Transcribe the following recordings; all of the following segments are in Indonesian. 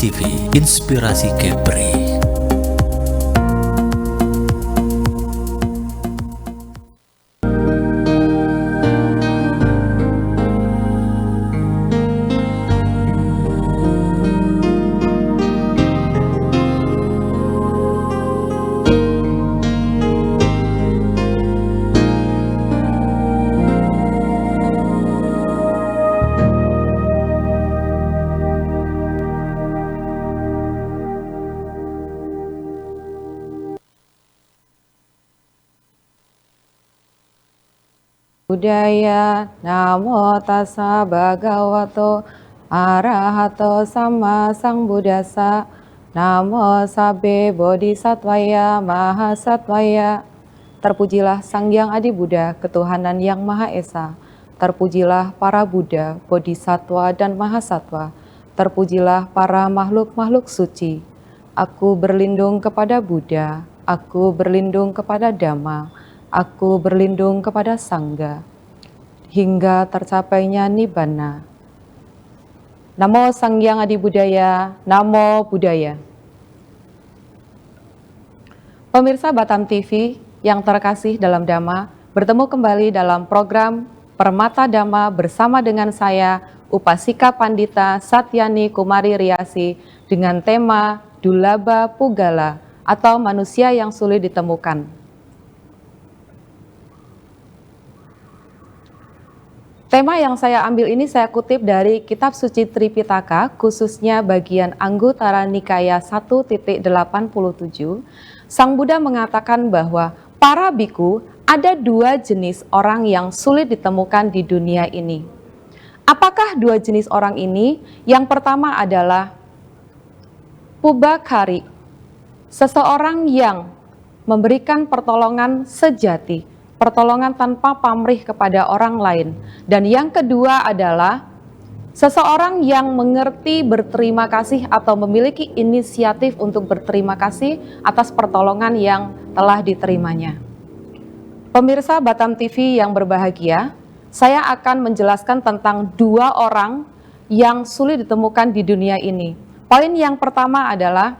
TV, Inspirasi Kepri. Budaya Namo Tassa Bhagavato Arahato Sama Sambuddhassa Namo Sabbe Bodhisattvaya Mahasattvaya. Terpujilah Sang Hyang Adi Buddha, Ketuhanan Yang Maha Esa. Terpujilah para Buddha, Bodhisattva dan Mahasatwa. Terpujilah para makhluk-makhluk suci. Aku berlindung kepada Buddha, aku berlindung kepada Dhamma, aku berlindung kepada Sangha, hingga tercapainya Nibbana. Namo Sang Hyang Adi Buddhaya, Namo Buddhaya. Pemirsa Batam TV yang terkasih dalam Dhamma, bertemu kembali dalam program Permata Dhamma bersama dengan saya, Upasika Pandita Satyani Kumari Riasi, dengan tema Dulaba Pugala atau manusia yang sulit ditemukan. Tema yang saya ambil ini saya kutip dari Kitab Suci Tripitaka, khususnya bagian Anguttara Nikaya 1.87. Sang Buddha mengatakan bahwa para biku ada dua jenis orang yang sulit ditemukan di dunia ini. Apakah dua jenis orang ini? Yang pertama adalah Pubakari, seseorang yang memberikan pertolongan sejati, pertolongan tanpa pamrih kepada orang lain. Dan yang kedua adalah seseorang yang mengerti berterima kasih atau memiliki inisiatif untuk berterima kasih atas pertolongan yang telah diterimanya. Pemirsa Batam TV yang berbahagia, saya akan menjelaskan tentang dua orang yang sulit ditemukan di dunia ini. Poin yang pertama adalah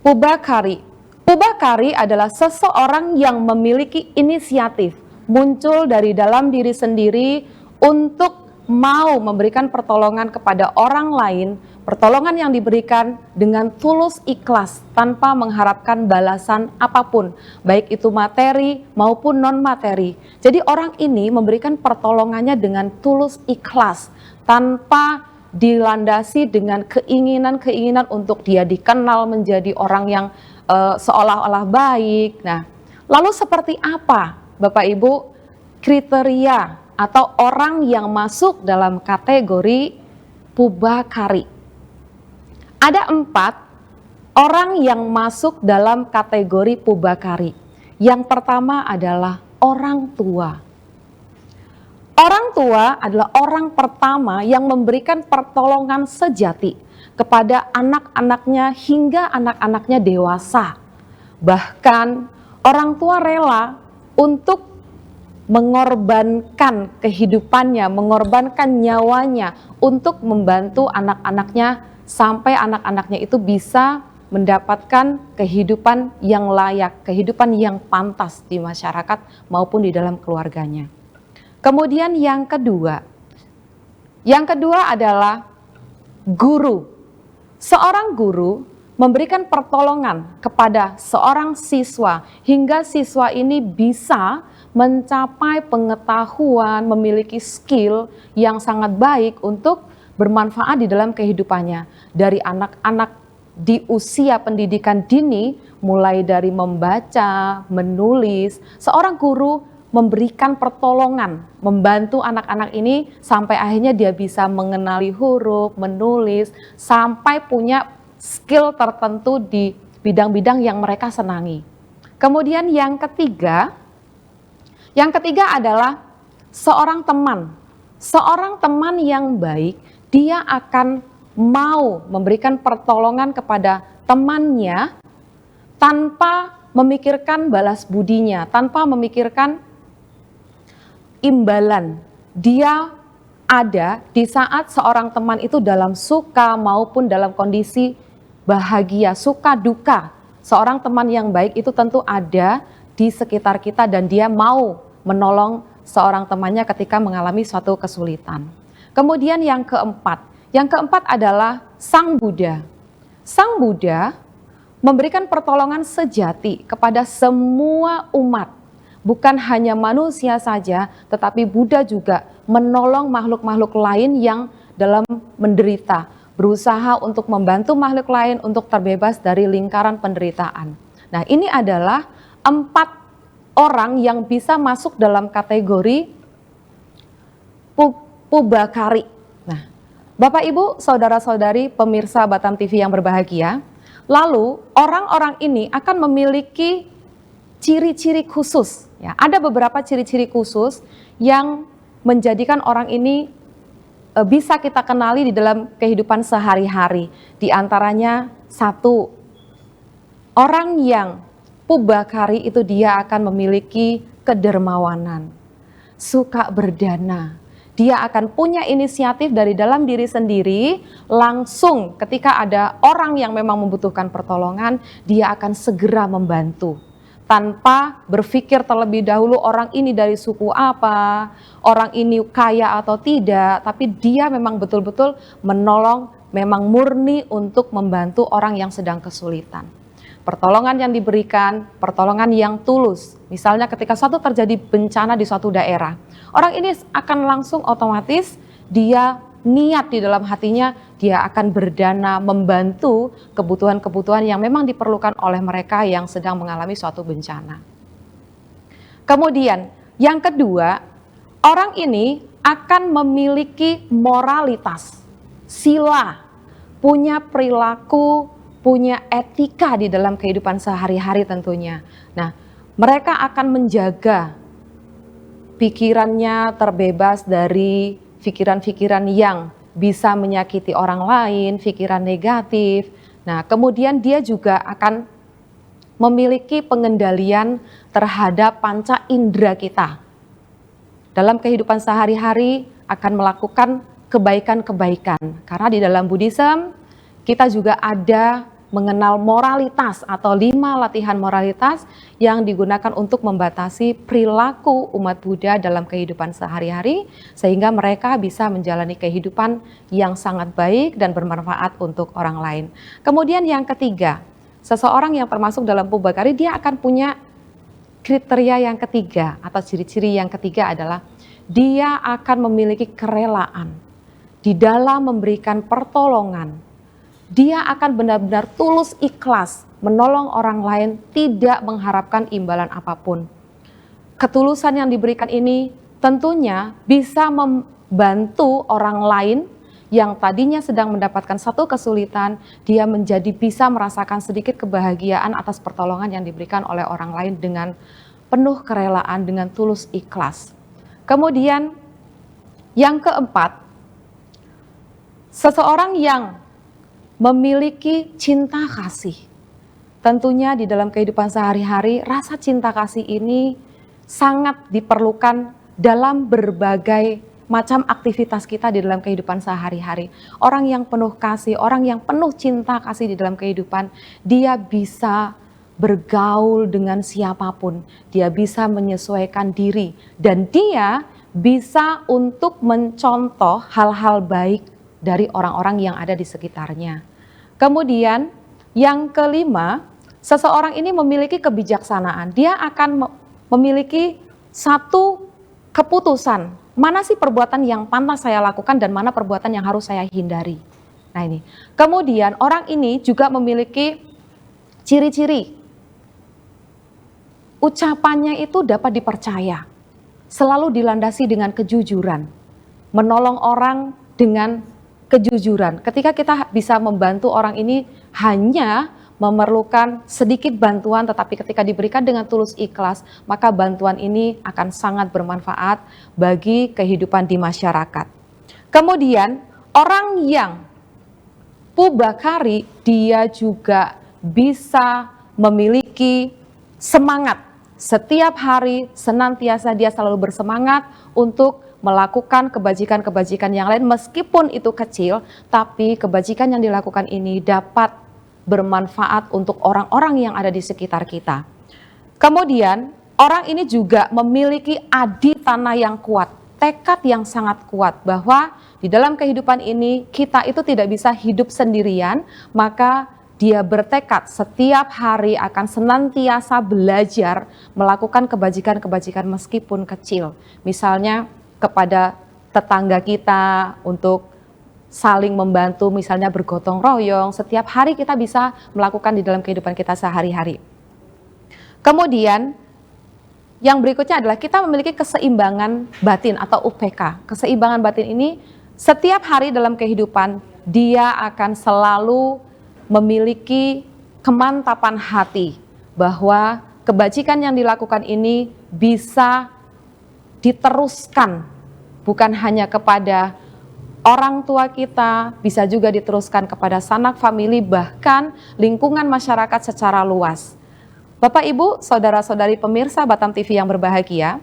Pubakari. Pubakari adalah seseorang yang memiliki inisiatif, muncul dari dalam diri sendiri untuk mau memberikan pertolongan kepada orang lain, pertolongan yang diberikan dengan tulus ikhlas tanpa mengharapkan balasan apapun, baik itu materi maupun non-materi. Jadi orang ini memberikan pertolongannya dengan tulus ikhlas, tanpa dilandasi dengan keinginan-keinginan untuk dia dikenal menjadi orang yang seolah-olah baik. Nah, lalu seperti apa, Bapak Ibu, kriteria atau orang yang masuk dalam kategori Pubakari? Ada 4 orang yang masuk dalam kategori Pubakari. Yang pertama adalah orang tua. Orang tua adalah orang pertama yang memberikan pertolongan sejati kepada anak-anaknya hingga anak-anaknya dewasa. Bahkan orang tua rela untuk mengorbankan kehidupannya, mengorbankan nyawanya untuk membantu anak-anaknya sampai anak-anaknya itu bisa mendapatkan kehidupan yang layak, kehidupan yang pantas di masyarakat maupun di dalam keluarganya. Kemudian yang kedua adalah guru. Seorang guru memberikan pertolongan kepada seorang siswa hingga siswa ini bisa mencapai pengetahuan, memiliki skill yang sangat baik untuk bermanfaat di dalam kehidupannya. Dari anak-anak di usia pendidikan dini, mulai dari membaca, menulis, seorang guru memberikan pertolongan, membantu anak-anak ini sampai akhirnya dia bisa mengenali huruf, menulis, sampai punya skill tertentu di bidang-bidang yang mereka senangi. Kemudian yang ketiga adalah seorang teman. Seorang teman yang baik, dia akan mau memberikan pertolongan kepada temannya tanpa memikirkan balas budinya, tanpa memikirkan imbalan. Dia ada di saat seorang teman itu dalam suka maupun dalam kondisi bahagia, suka duka. Seorang teman yang baik itu tentu ada di sekitar kita dan dia mau menolong seorang temannya ketika mengalami suatu kesulitan. Kemudian yang keempat adalah Sang Buddha. Sang Buddha memberikan pertolongan sejati kepada semua umat. Bukan hanya manusia saja, tetapi Buddha juga menolong makhluk-makhluk lain yang dalam menderita, berusaha untuk membantu makhluk lain untuk terbebas dari lingkaran penderitaan. Nah, ini adalah 4 orang yang bisa masuk dalam kategori Pubakari. Nah, Bapak Ibu, saudara-saudari pemirsa Batam TV yang berbahagia, lalu orang-orang ini akan memiliki ciri-ciri khusus. Ya, ada beberapa ciri-ciri khusus yang menjadikan orang ini bisa kita kenali di dalam kehidupan sehari-hari. Di antaranya 1, orang yang Pubakari itu dia akan memiliki kedermawanan, suka berdana. Dia akan punya inisiatif dari dalam diri sendiri, langsung ketika ada orang yang memang membutuhkan pertolongan, dia akan segera membantu. Tanpa berpikir terlebih dahulu orang ini dari suku apa, orang ini kaya atau tidak, tapi dia memang betul-betul menolong, memang murni untuk membantu orang yang sedang kesulitan. Pertolongan yang diberikan, pertolongan yang tulus. Misalnya ketika suatu terjadi bencana di suatu daerah, orang ini akan langsung otomatis dia niat di dalam hatinya, dia akan berdana membantu kebutuhan-kebutuhan yang memang diperlukan oleh mereka yang sedang mengalami suatu bencana. Kemudian yang kedua, orang ini akan memiliki moralitas, sila, punya perilaku, punya etika di dalam kehidupan sehari-hari tentunya. Nah, mereka akan menjaga pikirannya terbebas dari pikiran-pikiran yang bisa menyakiti orang lain, pikiran negatif. Nah, kemudian dia juga akan memiliki pengendalian terhadap panca indera kita. Dalam kehidupan sehari-hari akan melakukan kebaikan-kebaikan. Karena di dalam Buddhism kita juga ada mengenal moralitas atau 5 latihan moralitas yang digunakan untuk membatasi perilaku umat Buddha dalam kehidupan sehari-hari sehingga mereka bisa menjalani kehidupan yang sangat baik dan bermanfaat untuk orang lain. Kemudian yang ketiga, seseorang yang termasuk dalam Pubakari dia akan punya kriteria yang ketiga atau ciri-ciri yang ketiga adalah dia akan memiliki kerelaan di dalam memberikan pertolongan. Dia akan benar-benar tulus ikhlas menolong orang lain, tidak mengharapkan imbalan apapun. Ketulusan yang diberikan ini tentunya bisa membantu orang lain yang tadinya sedang mendapatkan satu kesulitan, dia menjadi bisa merasakan sedikit kebahagiaan atas pertolongan yang diberikan oleh orang lain dengan penuh kerelaan, dengan tulus ikhlas. Kemudian yang keempat, seseorang yang memiliki cinta kasih. Tentunya di dalam kehidupan sehari-hari, rasa cinta kasih ini sangat diperlukan dalam berbagai macam aktivitas kita di dalam kehidupan sehari-hari. Orang yang penuh kasih, orang yang penuh cinta kasih di dalam kehidupan, dia bisa bergaul dengan siapapun. Dia bisa menyesuaikan diri dan dia bisa untuk mencontoh hal-hal baik dari orang-orang yang ada di sekitarnya. Kemudian yang kelima, seseorang ini memiliki kebijaksanaan. Dia akan memiliki satu keputusan. Mana sih perbuatan yang pantas saya lakukan dan mana perbuatan yang harus saya hindari. Nah ini. Kemudian orang ini juga memiliki ciri-ciri. Ucapannya itu dapat dipercaya. Selalu dilandasi dengan kejujuran. Menolong orang dengan kejujuran. Ketika kita bisa membantu orang ini hanya memerlukan sedikit bantuan, tetapi ketika diberikan dengan tulus ikhlas, maka bantuan ini akan sangat bermanfaat bagi kehidupan di masyarakat. Kemudian orang yang Pubakari, dia juga bisa memiliki semangat. Setiap hari senantiasa dia selalu bersemangat untuk melakukan kebajikan-kebajikan yang lain meskipun itu kecil, tapi kebajikan yang dilakukan ini dapat bermanfaat untuk orang-orang yang ada di sekitar kita. Kemudian orang ini juga memiliki adi tanah yang kuat, tekad yang sangat kuat bahwa di dalam kehidupan ini kita itu tidak bisa hidup sendirian, maka dia bertekad setiap hari akan senantiasa belajar melakukan kebajikan-kebajikan meskipun kecil. Misalnya kepada tetangga kita untuk saling membantu, misalnya bergotong royong, setiap hari kita bisa melakukan di dalam kehidupan kita sehari-hari. Kemudian yang berikutnya adalah kita memiliki keseimbangan batin atau UPK. Keseimbangan batin ini setiap hari dalam kehidupan dia akan selalu memiliki kemantapan hati bahwa kebajikan yang dilakukan ini bisa diteruskan bukan hanya kepada orang tua kita, bisa juga diteruskan kepada sanak famili, bahkan lingkungan masyarakat secara luas. Bapak, Ibu, saudara-saudari pemirsa Batam TV yang berbahagia,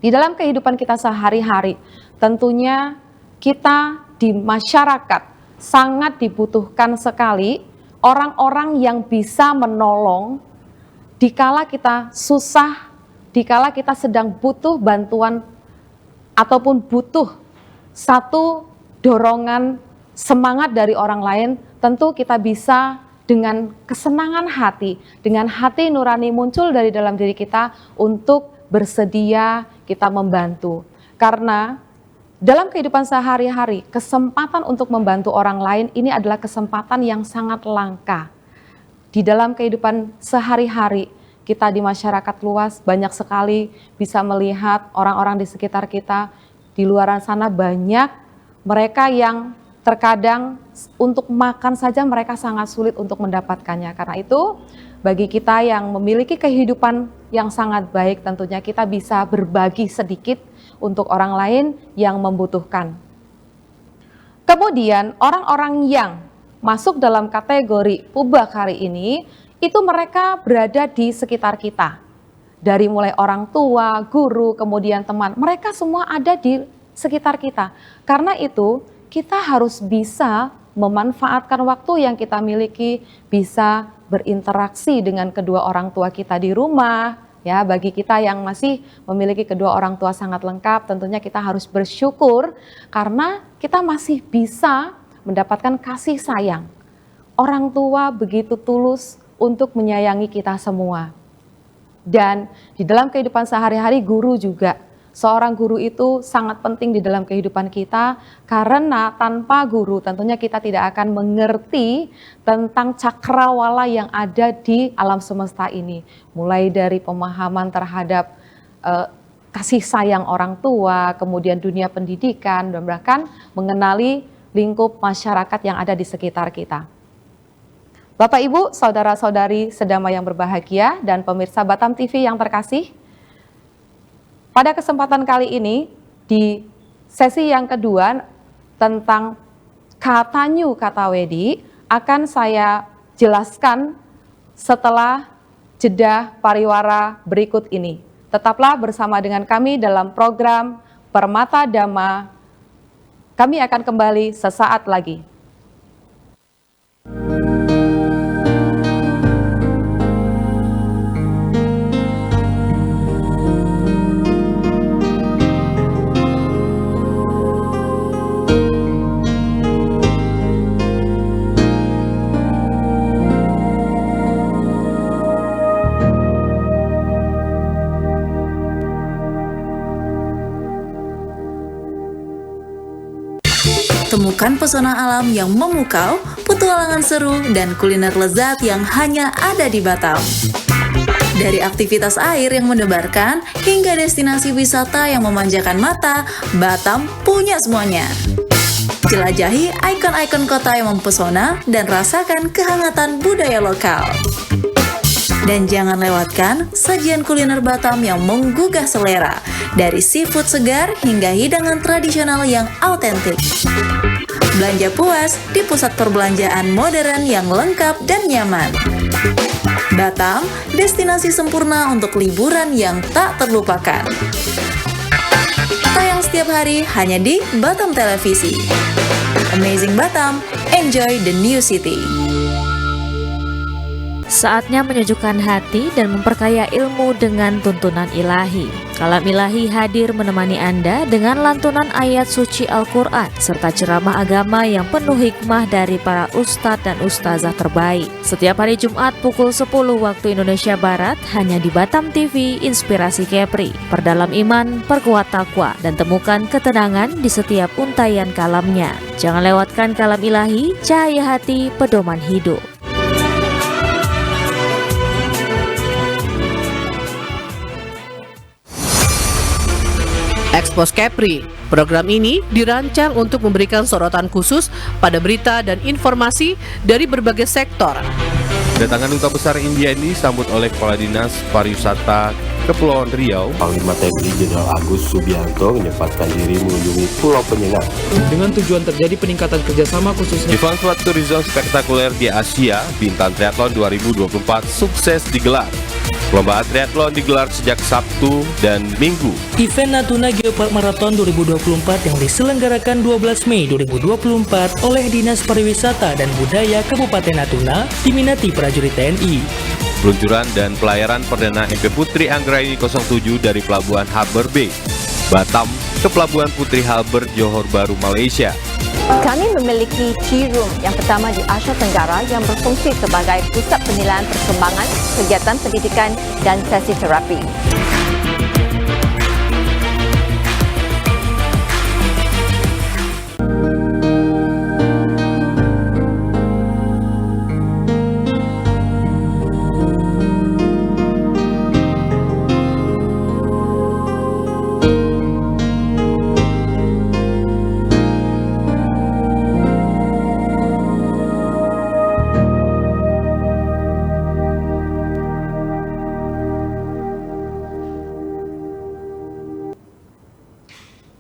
di dalam kehidupan kita sehari-hari, tentunya kita di masyarakat sangat dibutuhkan sekali orang-orang yang bisa menolong dikala kita susah, dikala kita sedang butuh bantuan ataupun butuh satu dorongan semangat dari orang lain. Tentu kita bisa dengan kesenangan hati, dengan hati nurani muncul dari dalam diri kita untuk bersedia kita membantu. Karena dalam kehidupan sehari-hari, kesempatan untuk membantu orang lain ini adalah kesempatan yang sangat langka. Di dalam kehidupan sehari-hari, kita di masyarakat luas banyak sekali bisa melihat orang-orang di sekitar kita. Di luar sana banyak mereka yang terkadang untuk makan saja mereka sangat sulit untuk mendapatkannya. Karena itu, bagi kita yang memiliki kehidupan yang sangat baik, tentunya kita bisa berbagi sedikit untuk orang lain yang membutuhkan. Kemudian orang-orang yang masuk dalam kategori pubak hari ini, itu mereka berada di sekitar kita. Dari mulai orang tua, guru, kemudian teman, mereka semua ada di sekitar kita. Karena itu kita harus bisa memanfaatkan waktu yang kita miliki, bisa berinteraksi dengan kedua orang tua kita di rumah. Ya, bagi kita yang masih memiliki kedua orang tua sangat lengkap, tentunya kita harus bersyukur karena kita masih bisa mendapatkan kasih sayang. Orang tua begitu tulus untuk menyayangi kita semua. Dan di dalam kehidupan sehari-hari guru juga, seorang guru itu sangat penting di dalam kehidupan kita karena tanpa guru tentunya kita tidak akan mengerti tentang cakrawala yang ada di alam semesta ini. Mulai dari pemahaman terhadap kasih sayang orang tua, kemudian dunia pendidikan, dan bahkan mengenali lingkup masyarakat yang ada di sekitar kita. Bapak, Ibu, saudara-saudari sedama yang berbahagia dan pemirsa Batam TV yang terkasih, pada kesempatan kali ini di sesi yang kedua tentang Katanyu Katawedi akan saya jelaskan setelah jeda pariwara berikut ini. Tetaplah bersama dengan kami dalam program Permata Dhamma. Kami akan kembali sesaat lagi. Temukan pesona alam yang memukau, petualangan seru, dan kuliner lezat yang hanya ada di Batam. Dari aktivitas air yang mendebarkan, hingga destinasi wisata yang memanjakan mata, Batam punya semuanya. Jelajahi ikon-ikon kota yang mempesona dan rasakan kehangatan budaya lokal. Dan jangan lewatkan sajian kuliner Batam yang menggugah selera, dari seafood segar hingga hidangan tradisional yang autentik. Belanja puas di pusat perbelanjaan modern yang lengkap dan nyaman. Batam, destinasi sempurna untuk liburan yang tak terlupakan. Tayang setiap hari hanya di Batam Televisi. Amazing Batam, enjoy the new city. Saatnya menyejukkan hati dan memperkaya ilmu dengan tuntunan ilahi. Kalam Ilahi hadir menemani Anda dengan lantunan ayat suci Al-Quran serta ceramah agama yang penuh hikmah dari para ustadz dan ustazah terbaik. Setiap hari Jumat pukul 10 waktu Indonesia Barat hanya di Batam TV Inspirasi Kepri. Perdalam iman, perkuat takwa, dan temukan ketenangan di setiap untayan kalamnya. Jangan lewatkan Kalam Ilahi, cahaya hati, pedoman hidup. Expose Kepri. Program ini dirancang untuk memberikan sorotan khusus pada berita dan informasi dari berbagai sektor. Kedatangan Duta Besar India ini disambut oleh Kepala Dinas Pariwisata Kepulauan Riau, Panglima TNI Jenderal Agus Subianto menyempatkan diri mengunjungi Pulau Penyengat. Dengan tujuan terjadi peningkatan kerjasama khususnya Event Sport Tourism spektakuler di Asia, Bintan Triathlon 2024 sukses digelar. Perlombaan triathlon digelar sejak Sabtu dan Minggu. Event Natuna Geopark Marathon 2024 yang diselenggarakan 12 Mei 2024 oleh Dinas Pariwisata dan Budaya Kabupaten Natuna diminati prajurit TNI. Peluncuran dan pelayaran perdana MP Putri Anggraini 07 dari Pelabuhan Harbour Bay, Batam ke Pelabuhan Putri Harbour, Johor Bahru, Malaysia. Kami memiliki tea room yang pertama di Asia Tenggara yang berfungsi sebagai pusat penilaian perkembangan, kegiatan pendidikan dan sesi terapi.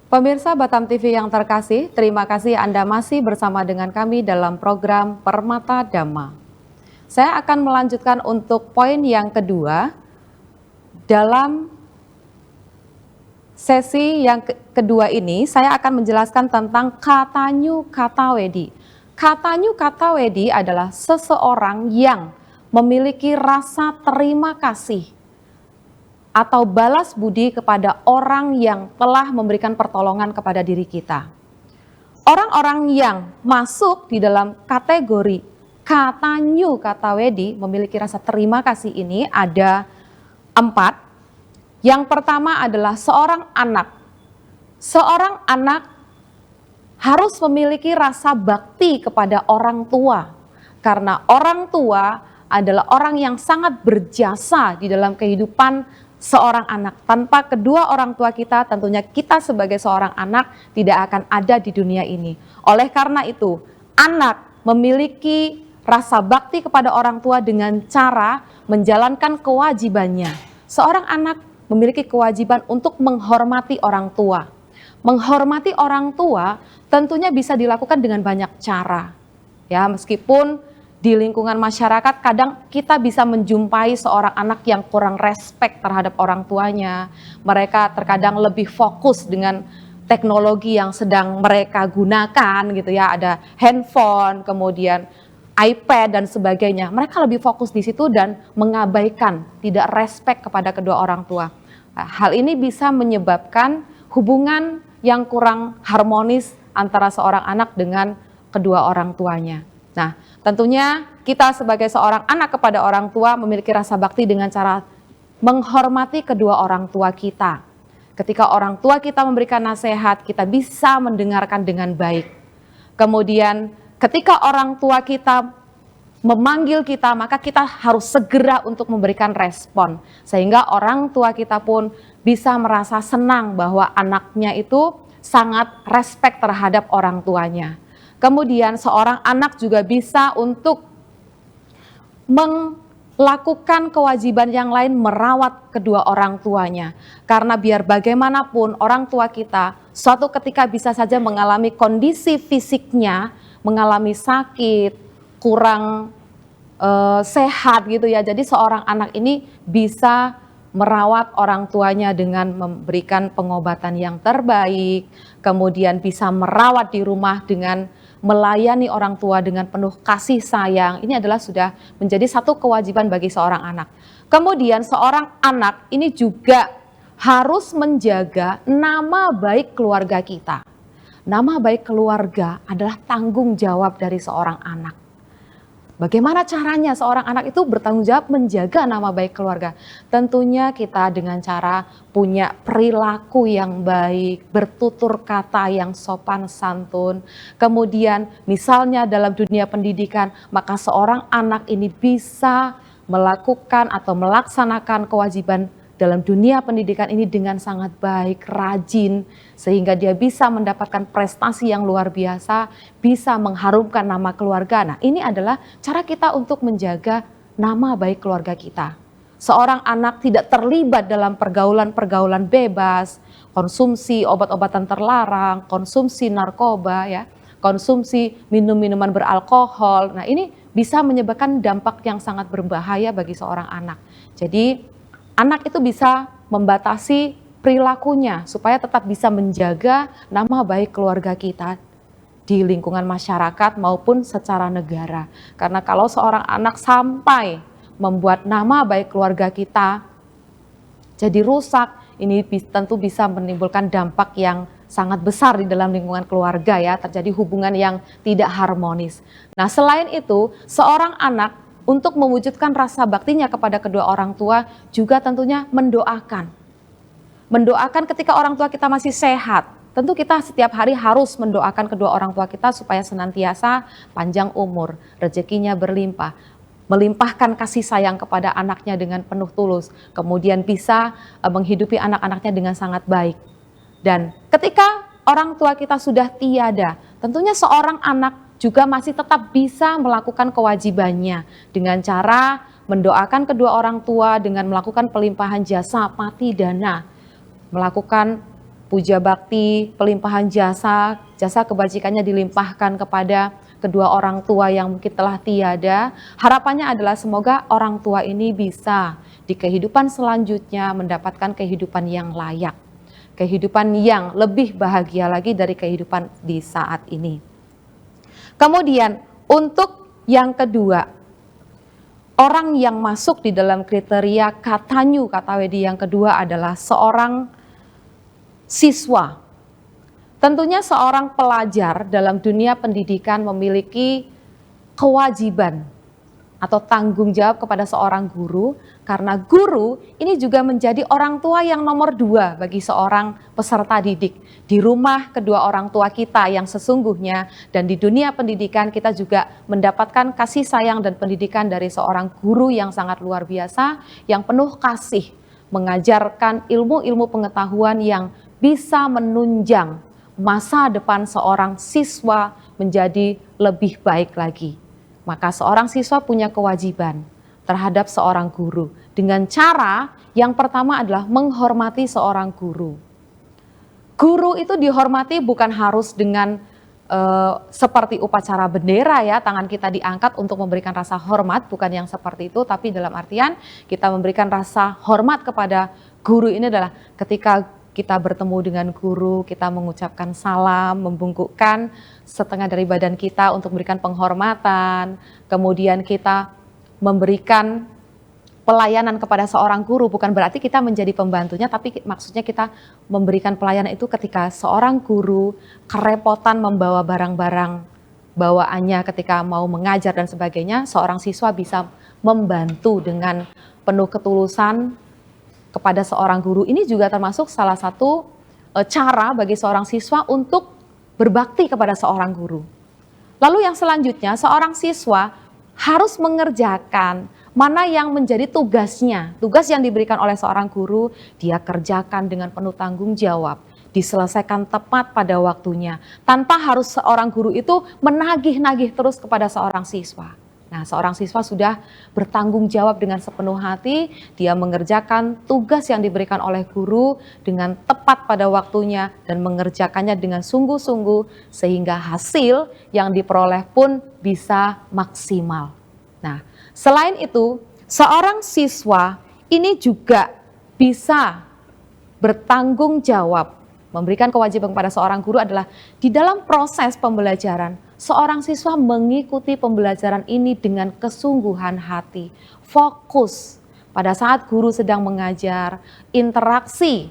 Pemirsa Batam TV yang terkasih, terima kasih Anda masih bersama dengan kami dalam program Permata Dhamma. Saya akan melanjutkan untuk poin yang kedua dalam sesi yang kedua ini. Saya akan menjelaskan tentang Katanyu Katawedi. Katanyu Katawedi adalah seseorang yang memiliki rasa terima kasih atau balas budi kepada orang yang telah memberikan pertolongan kepada diri kita. Orang-orang yang masuk di dalam kategori Katanyu Katawedi memiliki rasa terima kasih ini ada 4. Yang pertama adalah seorang anak. Seorang anak harus memiliki rasa bakti kepada orang tua, karena orang tua adalah orang yang sangat berjasa di dalam kehidupan seorang anak. Tanpa kedua orang tua kita, tentunya kita sebagai seorang anak tidak akan ada di dunia ini. Oleh karena itu, anak memiliki rasa bakti kepada orang tua dengan cara menjalankan kewajibannya. Seorang anak memiliki kewajiban untuk menghormati orang tua. Menghormati orang tua tentunya bisa dilakukan dengan banyak cara. Ya, meskipun di lingkungan masyarakat kadang kita bisa menjumpai seorang anak yang kurang respect terhadap orang tuanya. Mereka terkadang lebih fokus dengan teknologi yang sedang mereka gunakan gitu ya. Ada handphone, kemudian iPad dan sebagainya. Mereka lebih fokus di situ dan mengabaikan, tidak respect kepada kedua orang tua. Nah, hal ini bisa menyebabkan hubungan yang kurang harmonis antara seorang anak dengan kedua orang tuanya. Nah, tentunya kita sebagai seorang anak kepada orang tua memiliki rasa bakti dengan cara menghormati kedua orang tua kita. Ketika orang tua kita memberikan nasihat, kita bisa mendengarkan dengan baik. Kemudian ketika orang tua kita memanggil kita, maka kita harus segera untuk memberikan respon. Sehingga orang tua kita pun bisa merasa senang bahwa anaknya itu sangat respect terhadap orang tuanya. Kemudian seorang anak juga bisa untuk melakukan kewajiban yang lain, merawat kedua orang tuanya. Karena biar bagaimanapun orang tua kita suatu ketika bisa saja mengalami kondisi fisiknya, mengalami sakit, kurang sehat gitu ya. Jadi seorang anak ini bisa merawat orang tuanya dengan memberikan pengobatan yang terbaik, kemudian bisa merawat di rumah dengan melayani orang tua dengan penuh kasih sayang. Ini adalah sudah menjadi satu kewajiban bagi seorang anak. Kemudian seorang anak ini juga harus menjaga nama baik keluarga kita. Nama baik keluarga adalah tanggung jawab dari seorang anak. Bagaimana caranya seorang anak itu bertanggung jawab menjaga nama baik keluarga? Tentunya kita dengan cara punya perilaku yang baik, bertutur kata yang sopan santun. Kemudian misalnya dalam dunia pendidikan, maka seorang anak ini bisa melakukan atau melaksanakan kewajiban dalam dunia pendidikan ini dengan sangat baik, rajin, sehingga dia bisa mendapatkan prestasi yang luar biasa, bisa mengharumkan nama keluarga. Nah, ini adalah cara kita untuk menjaga nama baik keluarga kita. Seorang anak tidak terlibat dalam pergaulan-pergaulan bebas, konsumsi obat-obatan terlarang, konsumsi narkoba, ya, konsumsi minum-minuman beralkohol. Nah, ini bisa menyebabkan dampak yang sangat berbahaya bagi seorang anak. Jadi, anak itu bisa membatasi perilakunya supaya tetap bisa menjaga nama baik keluarga kita di lingkungan masyarakat maupun secara negara. Karena kalau seorang anak sampai membuat nama baik keluarga kita jadi rusak, ini tentu bisa menimbulkan dampak yang sangat besar di dalam lingkungan keluarga, ya, terjadi hubungan yang tidak harmonis. Nah, selain itu, seorang anak untuk mewujudkan rasa baktinya kepada kedua orang tua juga tentunya mendoakan. Mendoakan ketika orang tua kita masih sehat. Tentu kita setiap hari harus mendoakan kedua orang tua kita supaya senantiasa panjang umur, rezekinya berlimpah, melimpahkan kasih sayang kepada anaknya dengan penuh tulus, kemudian bisa menghidupi anak-anaknya dengan sangat baik. Dan ketika orang tua kita sudah tiada, tentunya seorang anak juga masih tetap bisa melakukan kewajibannya dengan cara mendoakan kedua orang tua dengan melakukan pelimpahan jasa pati dana, melakukan puja bakti, pelimpahan jasa, jasa kebajikannya dilimpahkan kepada kedua orang tua yang mungkin telah tiada. Harapannya adalah semoga orang tua ini bisa di kehidupan selanjutnya mendapatkan kehidupan yang layak, kehidupan yang lebih bahagia lagi dari kehidupan di saat ini. Kemudian untuk yang kedua, orang yang masuk di dalam kriteria katanyu katawedi yang kedua adalah seorang siswa. Tentunya seorang pelajar dalam dunia pendidikan memiliki kewajiban atau tanggung jawab kepada seorang guru, karena guru ini juga menjadi orang tua yang nomor 2 bagi seorang peserta didik. Di rumah kedua orang tua kita yang sesungguhnya, dan di dunia pendidikan kita juga mendapatkan kasih sayang dan pendidikan dari seorang guru yang sangat luar biasa, yang penuh kasih, mengajarkan ilmu-ilmu pengetahuan yang bisa menunjang masa depan seorang siswa menjadi lebih baik lagi. Maka seorang siswa punya kewajiban terhadap seorang guru dengan cara yang pertama adalah menghormati seorang guru. Guru itu dihormati bukan harus dengan seperti upacara bendera, ya, tangan kita diangkat untuk memberikan rasa hormat, bukan yang seperti itu, tapi dalam artian kita memberikan rasa hormat kepada guru ini adalah ketika kita bertemu dengan guru, kita mengucapkan salam, membungkukkan setengah dari badan kita untuk memberikan penghormatan. Kemudian kita memberikan pelayanan kepada seorang guru, bukan berarti kita menjadi pembantunya, tapi maksudnya kita memberikan pelayanan itu ketika seorang guru kerepotan membawa barang-barang bawaannya ketika mau mengajar dan sebagainya, seorang siswa bisa membantu dengan penuh ketulusan kepada seorang guru. Ini juga termasuk salah satu cara bagi seorang siswa untuk berbakti kepada seorang guru. Lalu yang selanjutnya, seorang siswa harus mengerjakan mana yang menjadi tugasnya. Tugas yang diberikan oleh seorang guru, dia kerjakan dengan penuh tanggung jawab, diselesaikan tepat pada waktunya, tanpa harus seorang guru itu menagih-nagih terus kepada seorang siswa. Nah, seorang siswa sudah bertanggung jawab dengan sepenuh hati, dia mengerjakan tugas yang diberikan oleh guru dengan tepat pada waktunya dan mengerjakannya dengan sungguh-sungguh sehingga hasil yang diperoleh pun bisa maksimal. Nah, selain itu, seorang siswa ini juga bisa bertanggung jawab, memberikan kewajiban kepada seorang guru adalah di dalam proses pembelajaran, seorang siswa mengikuti pembelajaran ini dengan kesungguhan hati, fokus pada saat guru sedang mengajar, interaksi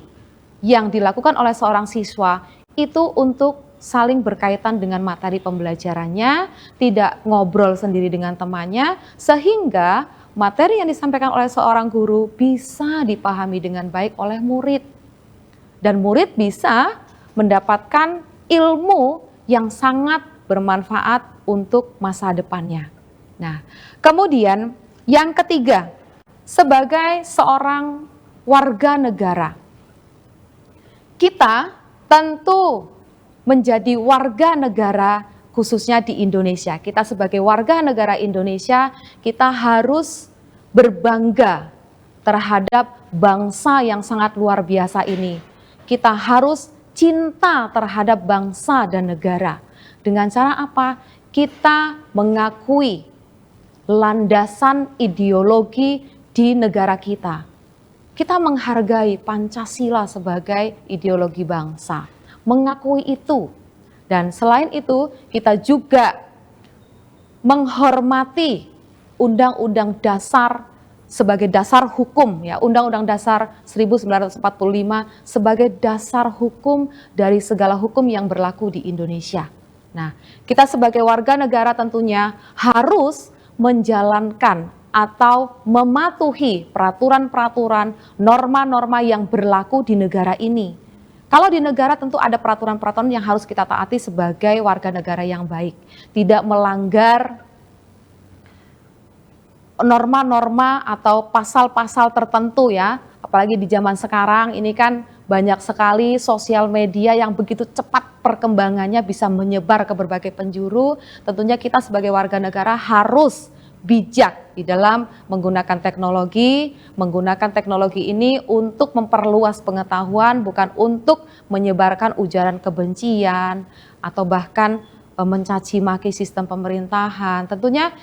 yang dilakukan oleh seorang siswa itu untuk saling berkaitan dengan materi pembelajarannya, tidak ngobrol sendiri dengan temannya, sehingga materi yang disampaikan oleh seorang guru bisa dipahami dengan baik oleh murid. Dan murid bisa mendapatkan ilmu yang sangat bermanfaat untuk masa depannya. Nah, kemudian yang ketiga, sebagai seorang warga negara, kita tentu menjadi warga negara khususnya di Indonesia. Kita sebagai warga negara Indonesia, kita harus berbangga terhadap bangsa yang sangat luar biasa ini. Kita harus cinta terhadap bangsa dan negara. Dengan cara apa? Kita mengakui landasan ideologi di negara kita. Kita menghargai Pancasila sebagai ideologi bangsa. Mengakui itu, dan selain itu kita juga menghormati Undang-Undang Dasar sebagai dasar hukum, ya, Undang-Undang Dasar 1945 sebagai dasar hukum dari segala hukum yang berlaku di Indonesia. Nah, kita sebagai warga negara tentunya harus menjalankan atau mematuhi peraturan-peraturan, norma-norma yang berlaku di negara ini. Kalau di negara tentu ada peraturan-peraturan yang harus kita taati sebagai warga negara yang baik. Tidak melanggar norma-norma atau pasal-pasal tertentu ya. Apalagi di zaman sekarang ini kan banyak sekali sosial media yang begitu cepat perkembangannya bisa menyebar ke berbagai penjuru. Tentunya kita sebagai warga negara harus bijak di dalam menggunakan teknologi ini untuk memperluas pengetahuan, bukan untuk menyebarkan ujaran kebencian atau bahkan mencaci maki sistem pemerintahan. Tentunya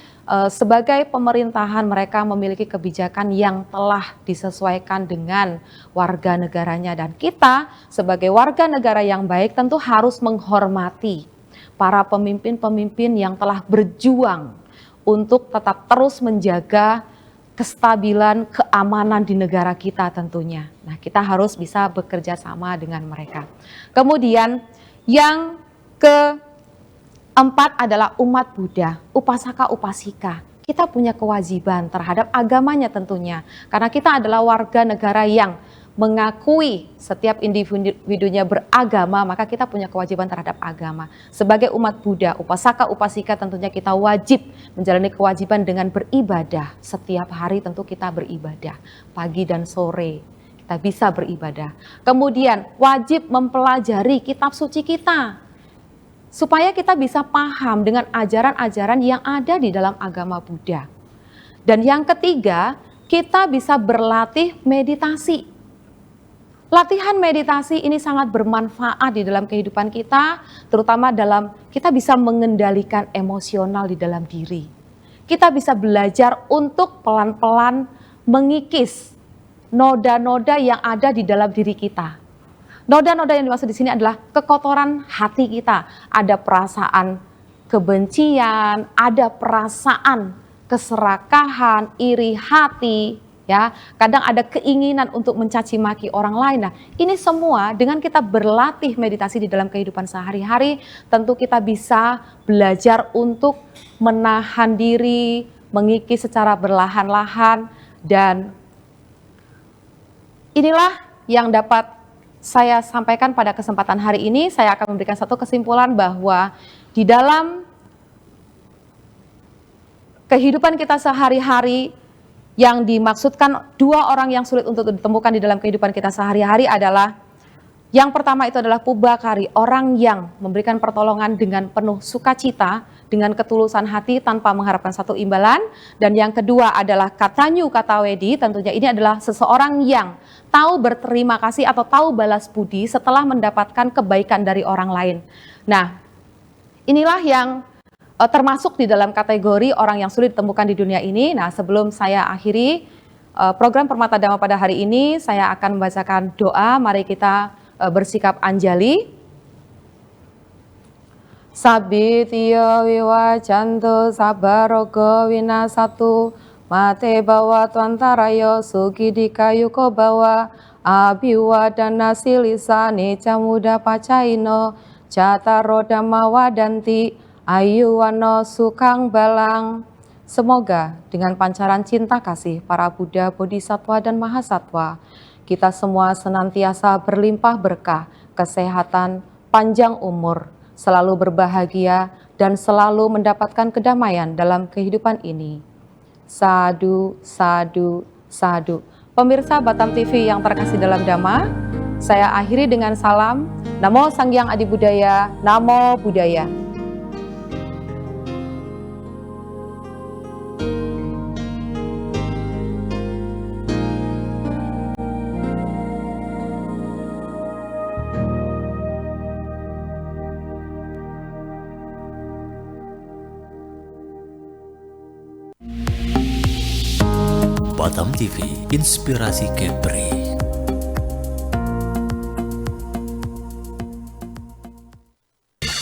sebagai pemerintahan mereka memiliki kebijakan yang telah disesuaikan dengan warga negaranya, dan kita sebagai warga negara yang baik tentu harus menghormati para pemimpin-pemimpin yang telah berjuang untuk tetap terus menjaga kestabilan, keamanan di negara kita tentunya. Nah, kita harus bisa bekerja sama dengan mereka. Kemudian yang keempat adalah umat Buddha, upasaka upasika. Kita punya kewajiban terhadap agamanya tentunya. Karena kita adalah warga negara yang mengakui setiap individunya beragama, maka kita punya kewajiban terhadap agama. Sebagai umat Buddha, upasaka upasika tentunya kita wajib menjalani kewajiban dengan beribadah. Setiap hari tentu kita beribadah, pagi dan sore kita bisa beribadah. Kemudian wajib mempelajari kitab suci kita, supaya kita bisa paham dengan ajaran-ajaran yang ada di dalam agama Buddha. Dan yang ketiga, kita bisa berlatih meditasi. Latihan meditasi ini sangat bermanfaat di dalam kehidupan kita, terutama dalam kita bisa mengendalikan emosional di dalam diri. Kita bisa belajar untuk pelan-pelan mengikis noda-noda yang ada di dalam diri kita. Noda-noda yang dimaksud di sini adalah kekotoran hati kita. Ada perasaan kebencian, ada perasaan keserakahan, iri hati, ya, kadang ada keinginan untuk mencaci maki orang lain. Nah, ini semua dengan kita berlatih meditasi di dalam kehidupan sehari-hari, tentu kita bisa belajar untuk menahan diri, mengikis secara berlahan-lahan, dan inilah yang dapat saya sampaikan pada kesempatan hari ini. Saya akan memberikan satu kesimpulan bahwa di dalam kehidupan kita sehari-hari, yang dimaksudkan dua orang yang sulit untuk ditemukan di dalam kehidupan kita sehari-hari adalah, yang pertama itu adalah pubakari, orang yang memberikan pertolongan dengan penuh sukacita, dengan ketulusan hati tanpa mengharapkan satu imbalan. Dan yang kedua adalah katanyu katawedi, tentunya ini adalah seseorang yang tahu berterima kasih atau tahu balas budi setelah mendapatkan kebaikan dari orang lain. Nah, inilah yang termasuk di dalam kategori orang yang sulit ditemukan di dunia ini. Nah, sebelum saya akhiri program Permata Dhamma pada hari ini saya akan membacakan doa. Mari kita bersikap anjali. Sabitiya viwacantu sabarogo winasatu mate bawa tuantarayo sugidika yuko bawa abiwadana silisane camuda pacaino cataro dhamma wadanti ayuwano sukang balang. Semoga dengan pancaran cinta kasih para Buddha, Bodhisatwa, dan Mahasatwa, kita semua senantiasa berlimpah berkah, kesehatan, panjang umur, selalu berbahagia, dan selalu mendapatkan kedamaian dalam kehidupan ini. Sadu, sadu, sadu. Pemirsa Batam TV yang terkasih dalam Dhamma, saya akhiri dengan salam, Namo Sanghyang Adi Budaya, Namo Buddhaya. Batam TV, inspirasi Kepri.